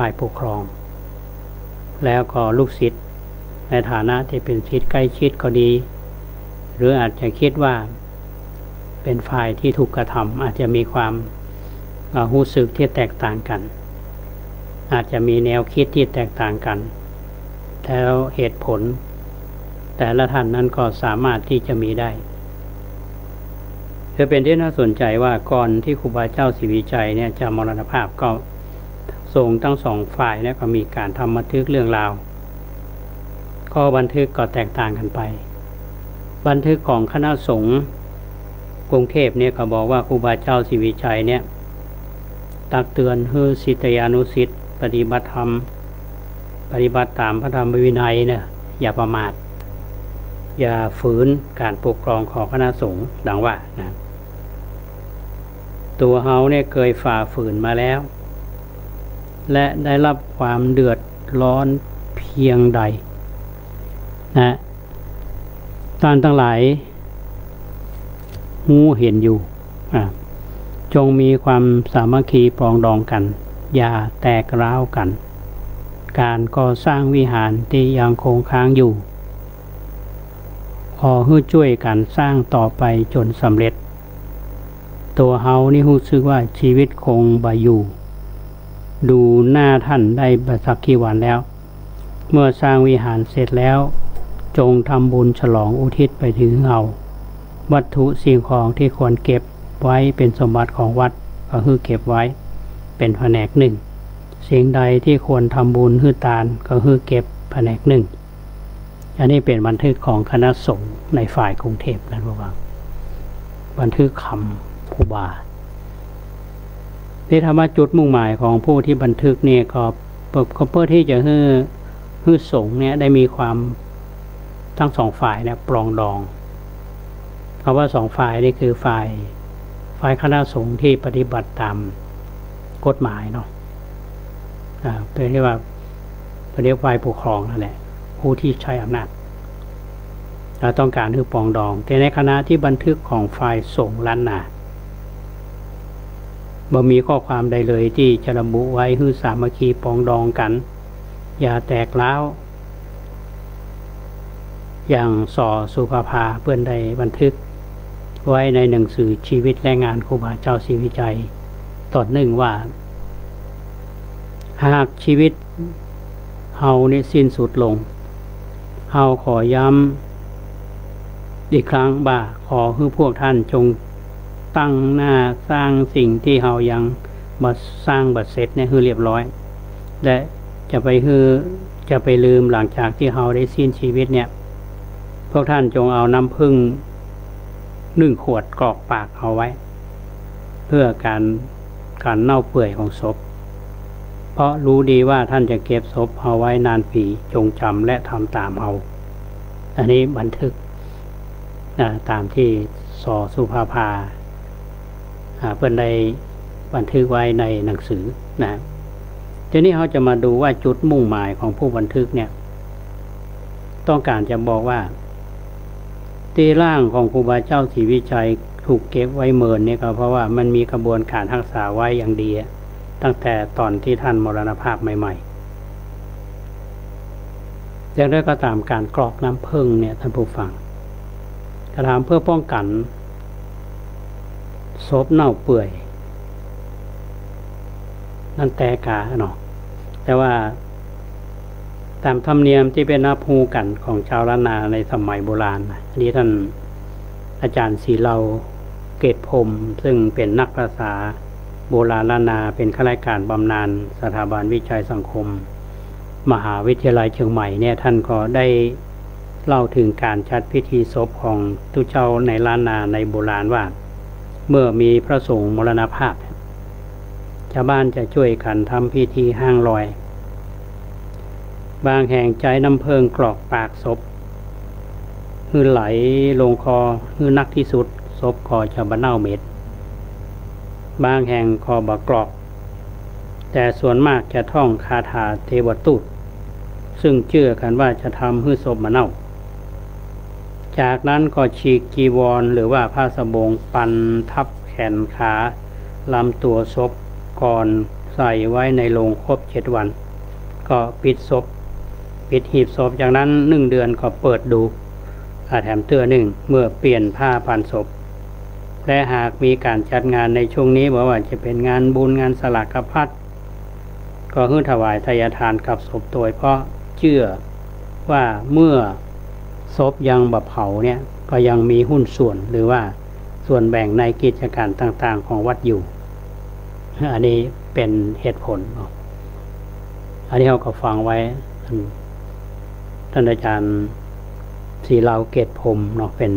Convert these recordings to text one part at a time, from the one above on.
ฝ่ายปกครองแล้วก็ลูกศิษย์ในฐานะที่เป็นศิษย์ใกล้ชิดก็ดีหรืออาจจะคิดว่าเป็นฝ่ายที่ถูกกระทำอาจจะมีความรู้สึกที่แตกต่างกันอาจจะมีแนวคิดที่แตกต่างกันแล้วเหตุผลแต่ละท่านนั้นก็สามารถที่จะมีได้จะเป็นที่น่าสนใจว่าก่อนที่ครูบาเจ้าศรีวิชัยเนี่ยจะมรณภาพก็ทรงทั้งสองฝ่ายเนี่ยก็มีการทำบันทึกเรื่องราวก็บันทึกก็แตกต่างกันไปบันทึกของคณะสงฆ์กรุงเทพเนี่ยก็บอกว่าครูบาเจ้าศรีวิชัยเนี่ยตักเตือนให้ศิษยานุศิษย์ปฏิบัติธรรมปฏิบัติตามพระธรรมวินัยเนี่ยอย่าประมาทอย่าฝืนการปกครองของคณะสงฆ์ดังว่านะตัวเฮาเนี่ยเคยฝ่าฝืนมาแล้วและได้รับความเดือดร้อนเพียงใดนะท่านทั้งหลายหูเห็นอยู่จงมีความสามัคคีปรองดองกันอย่าแตกร้าวกันการก่อสร้างวิหารที่ยังคงค้างอยู่ขอให้ช่วยกันสร้างต่อไปจนสำเร็จตัวเฮานี่รู้สึกว่าชีวิตคงบ่อยู่ดูหน้าท่านได้บัดสักกี่วันแล้วเมื่อสร้างวิหารเสร็จแล้วจงทำบุญฉลองอุทิศไปถึงเฮาวัตถุสิ่งของที่ควรเก็บไว้เป็นสมบัติของวัดก็คือเก็บไว้เป็นแผนกหนึ่งสิ่งใดที่ควรทำบุญคือทานก็คือเก็บแผนกหนึ่งอันนี้เป็นบันทึกของคณะสงฆ์ในฝ่ายกรุงเทพนะระวังบันทึกคำครูบาที่ธรรมจุดมุ่งหมายของผู้ที่บันทึกเนี่ยก็เพื่อที่จะให้สงฆ์เนี่ยได้มีความทั้งสองฝ่ายเนี่ยปรองดองคำว่าสองฝ่ายนี่คือฝ่ายคณะสงฆ์ที่ปฏิบัติตามกฎหมายเนาะเป็นเรียกว่าฝ่ายปกครองนั่นแหละผู้ที่ใช้อำนาจเราต้องการให้ปรองดองแต่ในคณะที่บันทึกของฝ่ายสงฆ์ล้านนาบ่มีข้อความใดเลยที่จะระบุไว้ให้สามัคคีปรองดองกันอย่าแตกร้าวอย่างส่อสุภาภาเพื่อนใดบันทึกไว้ในหนังสือชีวิตและงานครูบาเจ้าศรีวิชัยตอนหนึ่งว่าหากชีวิตเฮานี่สิ้นสุดลงเฮาขอย้ำอีกครั้งบ่าขอให้พวกท่านจงตั้งหน้าสร้างสิ่งที่เฮายังมาสร้างบัดเสร็จเนี่ยให้เรียบร้อยและจะไปลืมหลังจากที่เฮาได้สิ้นชีวิตเนี่ยพวกท่านจงเอาน้ำผึ้ง1 ขวดกรอกปากเอาไว้เพื่อการเน่าเปื่อยของศพเพราะรู้ดีว่าท่านจะเก็บศพเอาไว้นานปีจงจำและทำตามเอาอันนี้บันทึกตามที่สอสุภาภาเพื่อนได้บันทึกไว้ในหนังสือนะทีนี้เขาจะมาดูว่าจุดมุ่งหมายของผู้บันทึกเนี่ยต้องการจะบอกว่าที่ร่างของครูบาเจ้าศรีวิชัยถูกเก็บไว้เมินเนี่ยก็เพราะว่ามันมีกระบวนการรักษาไว้อย่างดีตั้งแต่ตอนที่ท่านมรณภาพใหม่ๆอย่างไรก็ตามการกรอกน้ำผึ้งเนี่ยท่านผู้ฟังกระทำเพื่อป้องกันศพเน่าเปื่อยนั่นแต่กาเนาะแต่ว่าตามธรรมเนียมที่เป็นนับฮูกันของชาวล้านนาในสมัยโบราณนี้ท่านอาจารย์ศรีเลาเกตพรหมซึ่งเป็นนักภาษาโบราณล้านนาเป็นข้าราชการบำนาญสถาบันวิจัยสังคมมหาวิทยาลัยเชียงใหม่เนี่ยท่านก็ได้เล่าถึงการจัดพิธีศพของทุเจ้าในล้านนาในโบราณว่าเมื่อมีพระสงฆ์มรณภาพชาวบ้านจะช่วยกันทำพิธีห้างลอยบางแห่งใจน้ำเพิงกรอกปากศพหือไหลลงคอหือนักที่สุดศพคอจะบะเน่าเหม็ดบางแห่งคอบะกรอกแต่ส่วนมากจะท่องคาถาเทวทูตซึ่งเชื่อกันว่าจะทำให้ศพบะเน่าจากนั้นก็ฉีกจีวรหรือว่าผ้าสบงปันทับแขนขาลำตัวศพก่อน ใส่ไว้ในโลงครบ7 วันก็ปิดศพปิดหีบศพจากนั้น1 เดือนก็เปิดดูแถมเตือนหนึ่งเมื่อเปลี่ยนผ้าพันศพและหากมีการจัดงานในช่วงนี้บอกว่าจะเป็นงานบุญงานสลากพัดก็ให้ถวายทายทานกับศพโดยเพราะเชื่อว่าเมื่อศพยังบ่เผาเนี่ยก็ยังมีหุ้นส่วนหรือว่าส่วนแบ่งในกิจการต่างๆของวัดอยู่อันนี้เป็นเหตุผลอันนี้เราก็ฟังไว้ท่านอาจารย์ศรีเหลาเกตพรหมเนาะเป็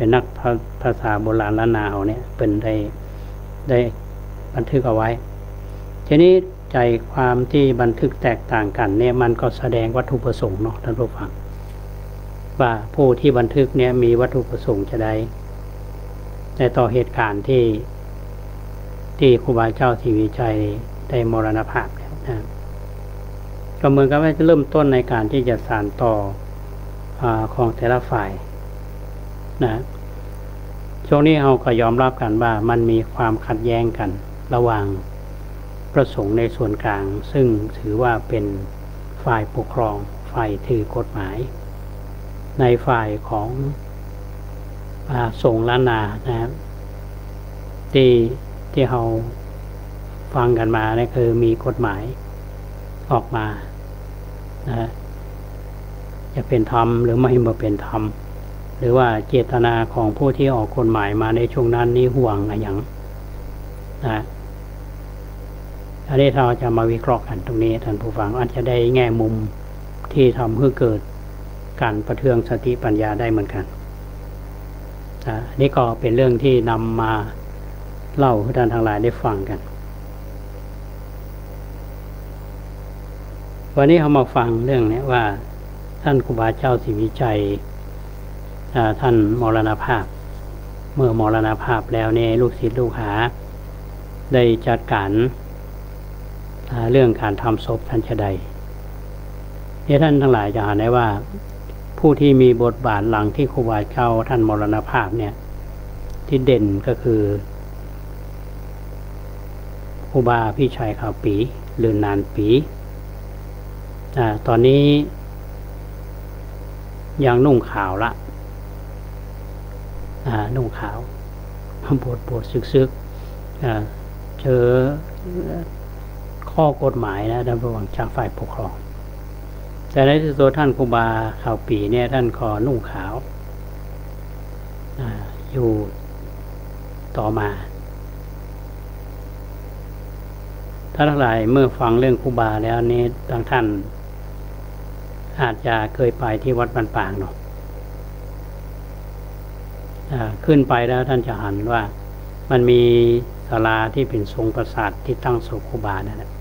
นนักภาษาโบราณล้านนาเขาเนี่ยเป็นได้บันทึกเอาไว้ทีนี้ใจความที่บันทึกแตกต่างกันเนี่ยมันก็แสดงวัตถุประสงค์เนาะท่านผู้ฟังว่าผู้ที่บันทึกเนี่ยมีวัตถุประสงค์จะได้ในต่อเหตุการณ์ที่ครูบาเจ้าศรีวิชัยได้มรณภาพแล้วนะก็เหมือนกับว่าจะเริ่มต้นในการที่จะสานต่อของแต่ละฝ่ายนะช่วงนี้เราก็ยอมรับกันว่ามันมีความขัดแย้งกันระหว่างประสงค์ในส่วนกลางซึ่งถือว่าเป็นฝ่ายปกครองฝ่ายถือกฎหมายในฝ่ายของสงฆ์ล้านนานะครับที่เราฟังกันมาเนี่ยคือมีกฎหมายออกมานะจะเป็นธรรมหรือไม่เป็นธรรมหรือว่าเจตนาของผู้ที่ออกกฎหมายมาในช่วงนั้นนี้ห่วงอะไรอย่างนะอันนี้เราจะมาวิเคราะห์กันตรงนี้ท่านผู้ฟังอาจจะได้แง่มุมที่ทำให้เกิดการประเทืองสติปัญญาได้เหมือนกันนี่ก็เป็นเรื่องที่นำมาเล่าให้ท่านทั้งหลายได้ฟังกันวันนี้เรามาฟังเรื่องนี้ว่าท่านครูบาเจ้าศรีวิชัยท่านมรณภาพเมื่อมรณภาพแล้วเนี่ยลูกศิษย์ลูกหาได้จัดการเรื่องการทำศพท่านจะใดเนี่ยท่านทั้งหลายจะเห็นได้ว่าผู้ที่มีบทบาทหลังที่ครูบาเจ้าท่านมรณภาพเนี่ยที่เด่นก็คือครูบาพี่ชัยขาวปีหรือนานปีตอนนี้ยังนุ่งขาวละนุ่งขาวบทซึกเจอข้อกฎหมายนะระหว่างจากฝ่ายปกครองแต่ในที่สุดท่านครูบาขาวปีเนี่ยท่านก็นุ่งขาวอยู่ต่อมาถ้าทั้งหลายเมื่อฟังเรื่องครูบาแล้วนี้บางท่านอาจจะเคยไปที่วัดบ้านปางเนาะขึ้นไปแล้วท่านจะเห็นว่ามันมีศาลาที่เป็นทรงปราสาทที่ตั้งศพครูบานั่นแหละ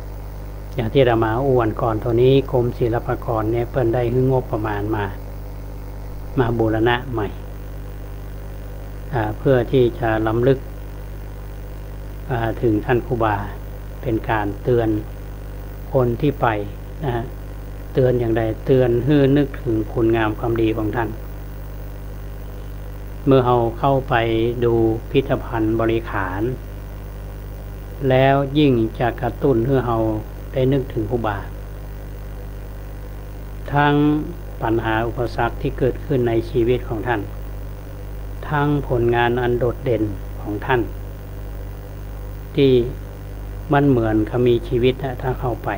อย่างที่เรามาอ้วนก่อนตัวนี้กรมศิลปากรเนี่ยเพิ่นได้งบประมาณมาบูรณะใหม่เพื่อที่จะล้ำลึกถึงท่านครูบาเป็นการเตือนคนที่ไปนะฮะเตือนอย่างใดเตือนให้นึกถึงคุณงามความดีของท่านเมื่อเราเข้าไปดูพิพิธภัณฑ์บริขารแล้วยิ่งจะกระตุ้นให้เราได้นึกถึงครูบาทั้งปัญหาอุปสรรคที่เกิดขึ้นในชีวิตของท่านทั้งผลงานอันโดดเด่นของท่านที่มันเหมือนเขามีชีวิตถ้าเข้าไป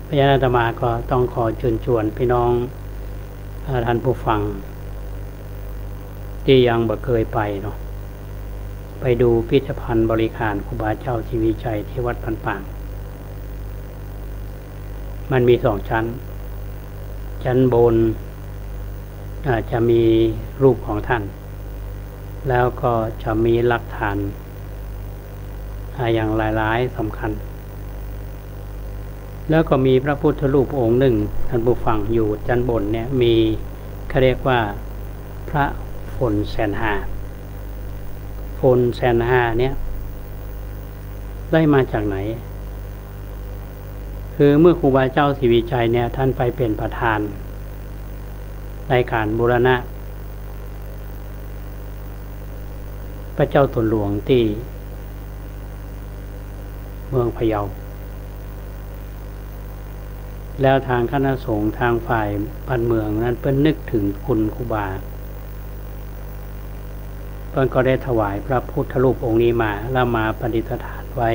พระญาณอาตมาก็ต้องขอเชิญชวนพี่น้องท่านผู้ฟังที่ยังบ่เคยไปเนาะไปดูพิพิธภัณฑ์บริขารครูบาเจ้าศรีวิชัยที่วัดบ้านปางมันมี2 ชั้นบนจะมีรูปของท่านแล้วก็จะมีหลักฐานอย่างหลายๆสำคัญแล้วก็มีพระพุทธรูปองค์หนึ่งท่านผู้ฟังอยู่ชั้นบนเนี่ยมีเขาเรียกว่าพระฝนแสนหาฝนแสนหาเนี่ยได้มาจากไหนคือเมื่อครูบาเจ้าศรีวิชัยเนี่ยท่านไปเป็นประธานในการบูรณะพระเจ้าตนหลวงที่ เมืองพะเยาแล้วทางคณะสงฆ์ทางฝ่ายบ้านเมืองนั้นเพิ่นนึกถึงคุณครูบาเพิ่นก็ได้ถวายพระพุทธรูปองค์นี้มาแล้วมาประดิษฐานไว้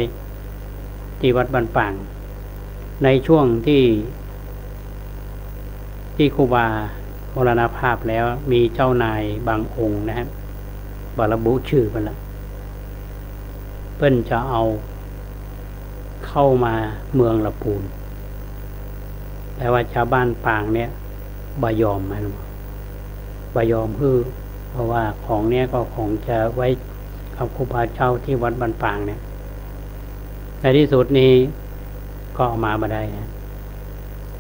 ที่วัดบ้านป่างในช่วงที่ครูบามรณภาพแล้วมีเจ้านายบางองค์นะครับบระบุชื่อเพิ่นละเพิ่นจะเอาเข้ามาเมืองละปูนแต่ว่าชาวบ้านปางเนี่ยบ่ยอมมันบ่ยอมเพราะว่าของเนี้ยก็คงจะไว้กับครูบาเจ้าที่วัดบ้านปางเนี่ยในที่สุดนี้ก็เอามาบ่ได้นะ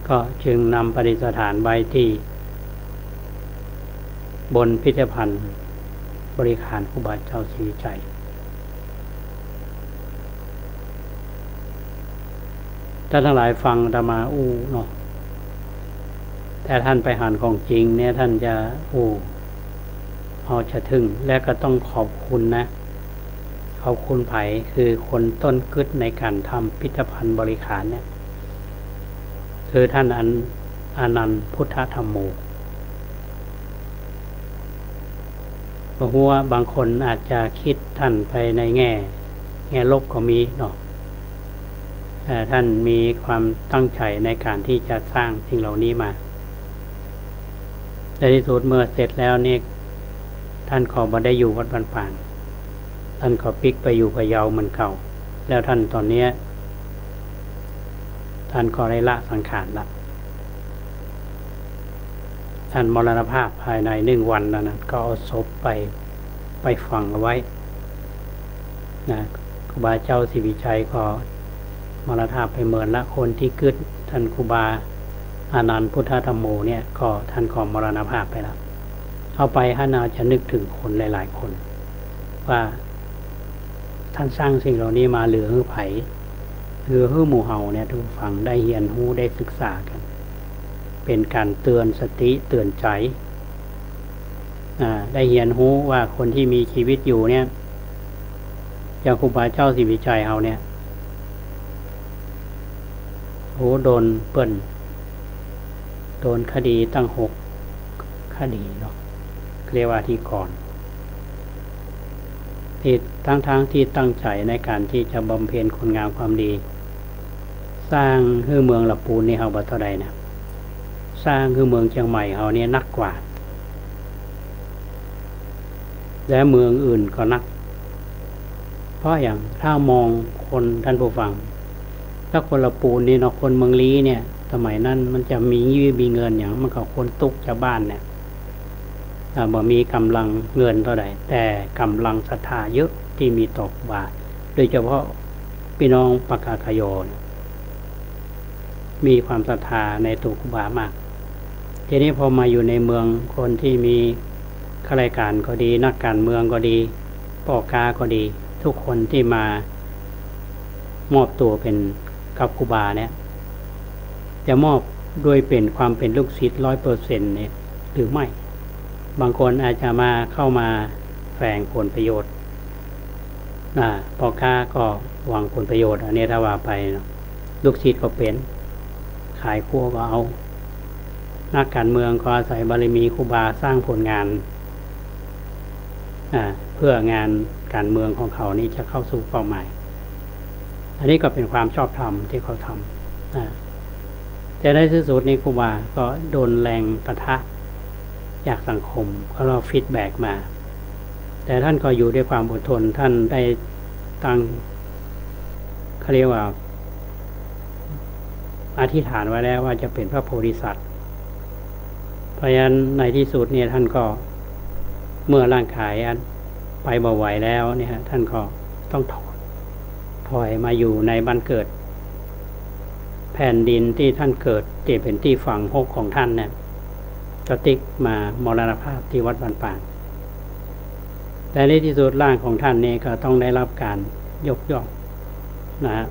ก็จึงนำประดิษฐานไว้ที่บนพิพิธภัณฑ์บริขารครูบาเจ้าศรีวิชัยท่านทั้งหลายฟังอาตมาเนาะแต่ท่านไปหาของจริงเนี่ยท่านจะเอาจะถึงและก็ต้องขอบคุณนะขอบคุณไผคือคนต้นกึศในการทำพิพิธภัณฑ์บริขารเนี่ยคือท่านอานันต์พุทธธรรมโมเพราะว่าบางคนอาจจะคิดท่านไปในแง่ลบก็มีเนาะแต่ท่านมีความตั้งใจในการที่จะสร้างสิ่งเหล่านี้มาในที่สุดเมื่อเสร็จแล้วนี่ท่านก็บ่ได้อยู่วัดบ้านป่างท่านก็พลิกไปอยู่พะเยาเหมือนเก่าแล้วท่านตอนนี้ท่านก็ได้ละสังขารละท่านมรณภาพภายใน1 วันนั้นก็เอาศพไปฝังเอาไว้นะครูบาเจ้าศรีวิชัยก็มรณภาพไปเหมือนละคนที่กึศท่านครูบาอานันต์พุทธธรรมโมเนี่ยก็ท่านก็มรณภาพไปแล้วเอาไปท่านอาจจะนึกถึงคนหลายๆคนว่าท่านสร้างสิ่งเหล่านี้มาเหลือให้ไผเหลือให้หมู่เฮาเนี่ยทุกฝั่งได้เรียนรู้ได้ศึกษากันเป็นการเตือนสติเตือนใจได้เรียนรู้ว่าคนที่มีชีวิตอยู่เนี่ยอย่างครูบาเจ้าศรีวิชัยเฮาเนี่ยโดนเปิ้นโดนคดีตั้ง6 คดีเนาะเรียกว่าที่ก่อนที่ทั้งที่ตั้งใจในการที่จะบำเพ็ญคุณงามความดีสร้างให้เมืองละปูนนี่เฮาบ่เท่าใดนะสร้างให้เมืองเชียงใหม่เฮาเนี่ยนักกว่าและเมืองอื่นก็นักเพราะอย่างถ้ามองคนท่านผู้ฟังถ้าคนละปูนนี่เนาะคนเมืองลี้เนี่ยสมัยนั้นมันจะมีเงินอย่างมันก็คนตุกชาวบ้านเนี่ยบ่มีกำลังเงินเท่าใดแต่กำลังศรัทธาเยอะที่มีต่อบาทโดยเฉพาะพี่น้องปากาขยอนมีความศรัทธาในตัวครูบามากทีนี้พอมาอยู่ในเมืองคนที่มีข้าราชการก็ดีนักการเมืองก็ดีพ่อค้าก็ดีทุกคนที่มามอบตัวเป็นกับครูบาเนี่ยจะมอบด้วยเป็นความเป็นลูกศิษย์ 100% เนี่ยหรือไม่บางคนอาจจะมาเข้ามาแฝงผลประโยชน์พ่อค้าก็หวังผลประโยชน์อันนี้ถ้าว่าไปลูกศิษย์ก็เป็นขายครัวก็เอานักการเมืองก็อาศัยบารมีครูบาสร้างผลงานเพื่องานการเมืองของเขานี่จะเข้าสู่เป้าหมายอันนี้ก็เป็นความชอบธรรมที่เขาทำแต่ในที่สุดนี้ครูบาก็โดนแรงปะทะจากสังคมก็เราฟีดแบ็กมาแต่ท่านก็อยู่ด้วยความอดทนท่านได้ตั้งเขาเรียกว่าอธิษฐานไว้แล้วว่าจะเป็นพระโพธิสัตว์เพราะฉะนั้นในที่สุดเนี่ยท่านก็เมื่อร่างกายไปบ่ไหวแล้วเนี่ยท่านก็ต้องถอยมาอยู่ในบ้านเกิดแผ่นดินที่ท่านเกิดที่เป็นที่ฝัง6ของท่านเนี่ยก็ติ๊กมามรณภาพที่วัดบ้านป่างแต่ในที่สุดร่างของท่านนี่ก็ต้องได้รับการยกย่องนะ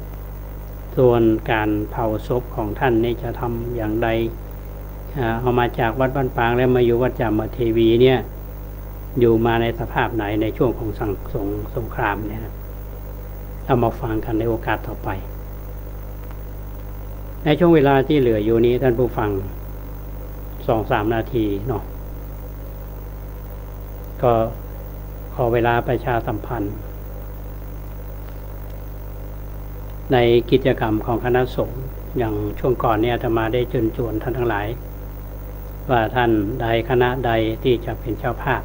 ส่วนการเผาศพของท่านนี่จะทำอย่างใดเอามาจากวัดบ้านป่างแล้วมาอยู่วัดจามเทวีเนี่ยอยู่มาในสภาพไหนในช่วงของสงครามเนี่ย เอามาฟังกันในโอกาสต่อไปในช่วงเวลาที่เหลืออยู่นี้ท่านผู้ฟัง 2-3 นาทีเนาะก็ขอเวลาประชาสัมพันธ์ในกิจกรรมของคณะสงฆ์อย่างช่วงก่อนเนี่ยอาตมาได้เชิญชวนท่านทั้งหลายว่าท่านใดคณะใดที่จะเป็นเจ้าภาพ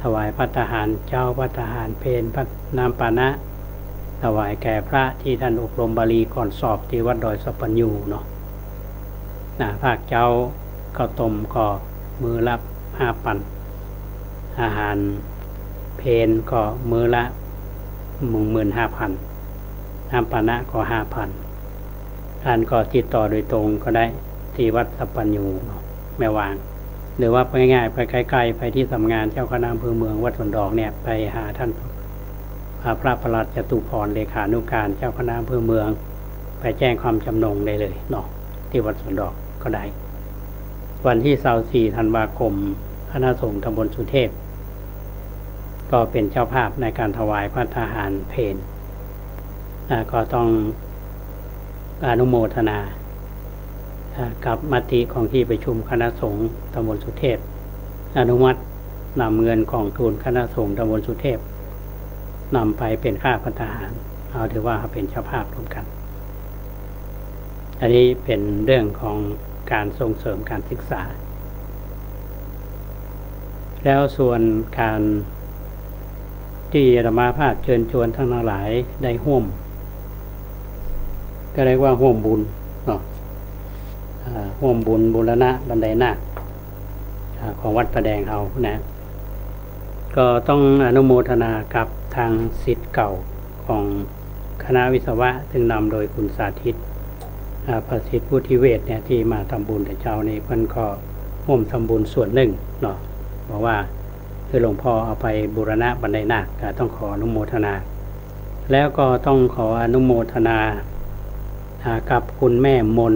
ถวายภัตตาหารเจ้าภัตตาหารเพลพระน้ำปานะถวายแก่พระที่ท่านอบรมบาลีก่อนสอบที่วัดดอยสัปปัญญูเนาะภาคเจ้าข้าวต้มก็มือละ5 ปันอาหารเพลก็มือละ 15,000 น้ำปานะก็ 5,000 ท่านก็ติดต่อโดยตรงก็ได้ที่วัดสัปปัญญูแม่วางหรือว่าไปง่ายๆไปใกล้ๆไปที่สำนักงานเจ้าคณะอำเภอเมืองวัดสวนดอกเนี่ยไปหาท่านพระประหลัดจตุพรเลขานุการเจ้าคณะอำเภอเมืองไปแจ้งความจำนงได้เลยเนาะที่วัดสวนดอกก็ได้วันที่24 ธันวาคมคณะสงฆ์ตำบลสุเทพก็เป็นเจ้าภาพในการถวายภัตตาหารเพลก็ต้องอนุโมทนากับมติของที่ประชุมคณะสงฆ์ตำบลสุเทพอนุมัตินำเงินของทุนคณะสงฆ์ตำบลสุเทพนำไปเป็นค่าภัตตาหารเอาถือว่าเป็นเจ้าภาพร่วมกันอันนี้เป็นเรื่องของการส่งเสริมการศึกษาแล้วส่วนการที่อาตมาภาพเชิญชวนทั้งหลายได้ร่วมก็เรียกว่าร่วมบุญเนาะร่วมบุญบูรณะบันไดนาคของวัดประแดงเรานะก็ต้องอนุโมทนากับทางศิษย์เก่าของคณะวิศวะซึ่งนำโดยคุณสาธิตประสิทธิ์พุทธิเวศเนี่ยที่มาทำบุญแต่เจ้านี่เพิ่นก็ร่วมทำบุญส่วนหนึ่งเนาะบอกว่าคือหลวงพ่อเอาไปบูรณะบันไดนาคก็ต้องขออนุโมทนาแล้วก็ต้องขออนุโมทนากับคุณแม่มน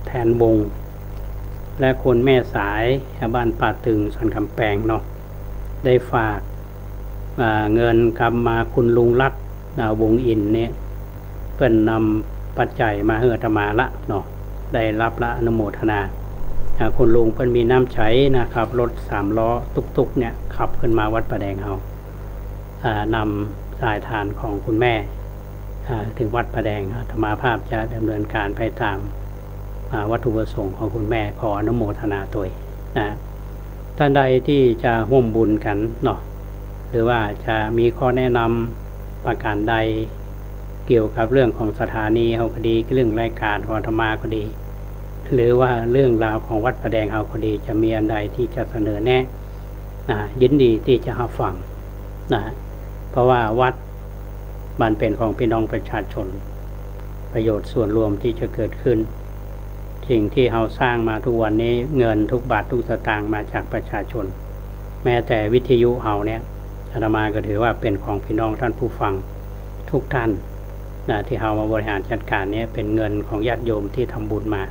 แทนวงและคุณแม่สายบ้านป่าตึงสันคำแปงเนาะได้ฝากเงินกลับมาคุณลุงรักวงอินเนี่ยเพิ่นนำปัจจัยมาให้อาตมาละเนาะได้รับละอนุโมทนาคุณลุงเพิ่นมีน้ำใช้นะครับรถ3 ล้อตุกๆเนี่ยขับขึ้นมาวัดประแดงเฮานำสายทานของคุณแม่ถึงวัดประแดงอาตมาภาพจะดำเนินการไปตามวัตถุประสงค์ของคุณแม่ขออนุโมทนาตัวนะท่านใดที่จะร่วมบุญกันเนาะหรือว่าจะมีข้อแนะนำประการใดเกี่ยวกับเรื่องของสถานีเฮาก็ดีเรื่องรายการของอาตมาก็ดีหรือว่าเรื่องราวของวัดประแดงเฮาก็ดีจะมีอันใดที่จะเสนอแนะยินดีที่จะรับฟังนะเพราะว่าวัดมันเป็นของพี่น้องประชาชนประโยชน์ส่วนรวมที่จะเกิดขึ้นสิ่งที่เราสร้างมาทุกวันนี้เงินทุกบาททุกสตางค์มาจากประชาชนแม้แต่วิทยุเราเนี่ยอาตมาก็ถือว่าเป็นของพี่น้องท่านผู้ฟังทุกท่านที่เรามาบริหารจัดการนี้เป็นเงินของญาติโยมที่ทำบุญมา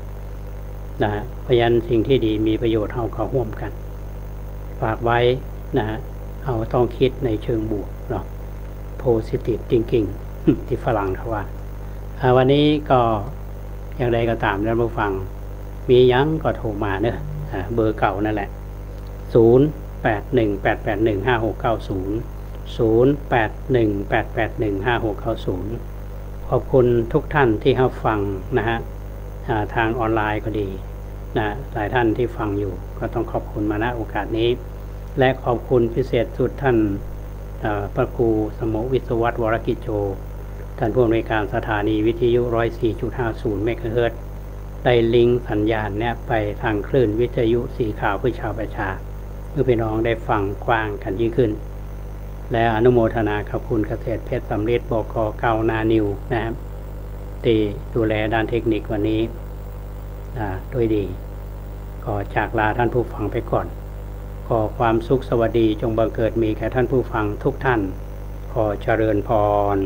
เพราะฉะนั้นสิ่งที่ดีมีประโยชน์เราก็ร่วมกันฝากไว้เราต้องคิดในเชิงบวกเนาะ positive thinking ที่ฝรั่งเขาว่าวันนี้ก็อย่างไรก็ตามท่านผู้ฟังมียังก็โทรมาเนอะเบอร์เก่านั่นแหละ081881881560 ขอบคุณทุกท่านที่รับฟังนะฮะทางออนไลน์ก็ดีหลายท่านที่ฟังอยู่ก็ต้องขอบคุณมาณโอกาสนี้และขอบคุณพิเศษสุดท่านพระครูสมวิศวัตรวรกิจโจท่านผู้อำนวยการสถานีวิทยุ 104.50 เมกะเฮิรตซ์ได้ลิงก์สัญญาณเนี่ยไปทางคลื่นวิทยุสีขาวเพื่อชาวประชาเพื่อพี่น้องได้ฟังกว้างกันยิ่งขึ้นและอนุโมทนาขอบคุณเกษตรเพชรสำเร็จบก.เก่านานิวนะครับที่ดูแลด้านเทคนิควันนี้ด้วยดีก็จากลาท่านผู้ฟังไปก่อนขอความสุขสวัสดีจงบังเกิดมีแก่ท่านผู้ฟังทุกท่านขอเจริญพร